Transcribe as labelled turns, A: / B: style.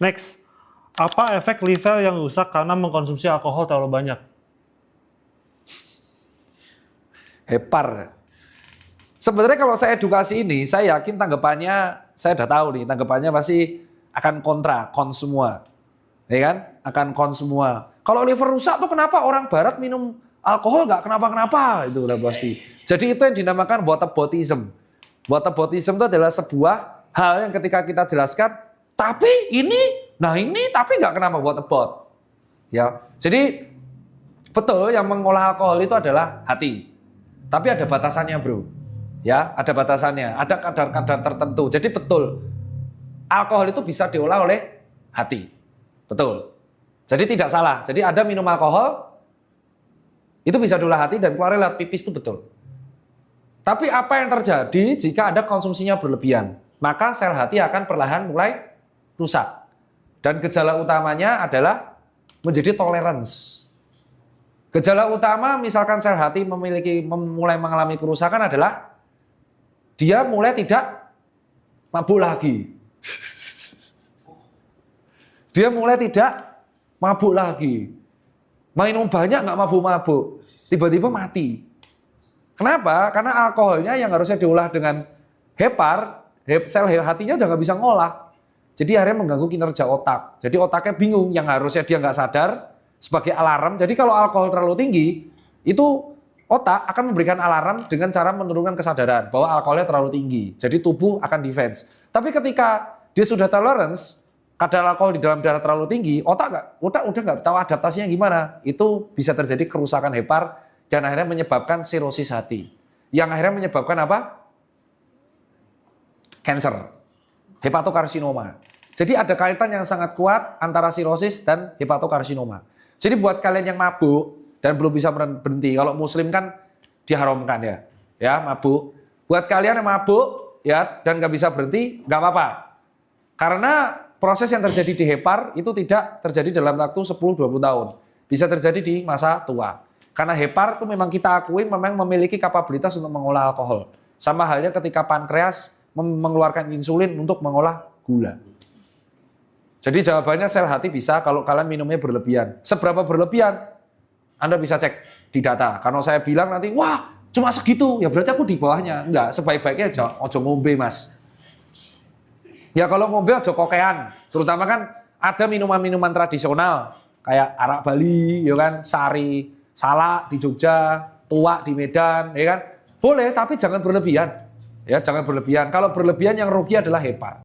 A: Next, apa efek liver yang rusak karena mengkonsumsi alkohol terlalu banyak?
B: Hepar. Sebenarnya kalau saya edukasi ini, saya yakin tanggapannya, saya udah tahu nih, tanggapannya pasti akan kontra, kon semua. Ya kan? Akan kon semua. Kalau liver rusak tuh kenapa orang barat minum alkohol nggak kenapa-kenapa? Itu udah pasti. Jadi itu yang dinamakan whataboutism. Whataboutism itu adalah sebuah hal yang ketika kita jelaskan, tapi ini, tapi nggak kenapa whatabout. Ya, jadi betul yang mengolah alkohol itu adalah hati. Tapi ada batasannya, bro. Ya, ada batasannya, ada kadar-kadar tertentu. Jadi betul, alkohol itu bisa diolah oleh hati. Betul. Jadi tidak salah. Jadi ada minum alkohol, itu bisa diolah hati dan keluar lewat pipis, itu betul. Tapi apa yang terjadi jika ada konsumsinya berlebihan? Maka sel hati akan perlahan mulai rusak. Dan gejala utamanya adalah menjadi tolerance. Gejala utama misalkan sel hati mulai mengalami kerusakan adalah dia mulai tidak mabuk lagi. Dia mulai tidak mabuk lagi. Minum banyak nggak mabuk-mabuk. Tiba-tiba mati. Kenapa? Karena alkoholnya yang harusnya diolah dengan hepar, sel hatinya udah nggak bisa ngolah. Jadi akhirnya mengganggu kinerja otak. Jadi otaknya bingung, yang harusnya dia nggak sadar sebagai alarm. Jadi kalau alkohol terlalu tinggi, itu otak akan memberikan alarm dengan cara menurunkan kesadaran bahwa alkoholnya terlalu tinggi. Jadi tubuh akan defense. Tapi ketika dia sudah tolerance, kadar alkohol di dalam darah terlalu tinggi, otak udah nggak tahu adaptasinya gimana. Itu bisa terjadi kerusakan hepar dan akhirnya menyebabkan sirosis hati. Yang akhirnya menyebabkan apa? Cancer, hepatokarsinoma. Jadi ada kaitan yang sangat kuat antara sirosis dan hepatokarsinoma. Jadi buat kalian yang mabuk dan belum bisa berhenti, kalau muslim kan diharamkan ya mabuk. Buat kalian yang mabuk ya dan nggak bisa berhenti, nggak apa-apa. Karena proses yang terjadi di hepar itu tidak terjadi dalam waktu 10-20 tahun. Bisa terjadi di masa tua. Karena hepar itu memang kita akui memang memiliki kapabilitas untuk mengolah alkohol. Sama halnya ketika pankreas mengeluarkan insulin untuk mengolah gula. Jadi jawabannya sel hati bisa kalau kalian minumnya berlebihan. Seberapa berlebihan? Anda bisa cek di data. Kalau saya bilang nanti, wah cuma segitu, ya berarti aku di bawahnya. Enggak, sebaik-baiknya ojo ngombe mas. Ya kalau ngombe ojo kokean. Terutama kan ada minuman-minuman tradisional. Kayak arak Bali, ya kan, sari, salak di Jogja, tuak di Medan, ya kan. Boleh, tapi jangan berlebihan. Ya, jangan berlebihan. Kalau berlebihan yang rugi adalah hepar.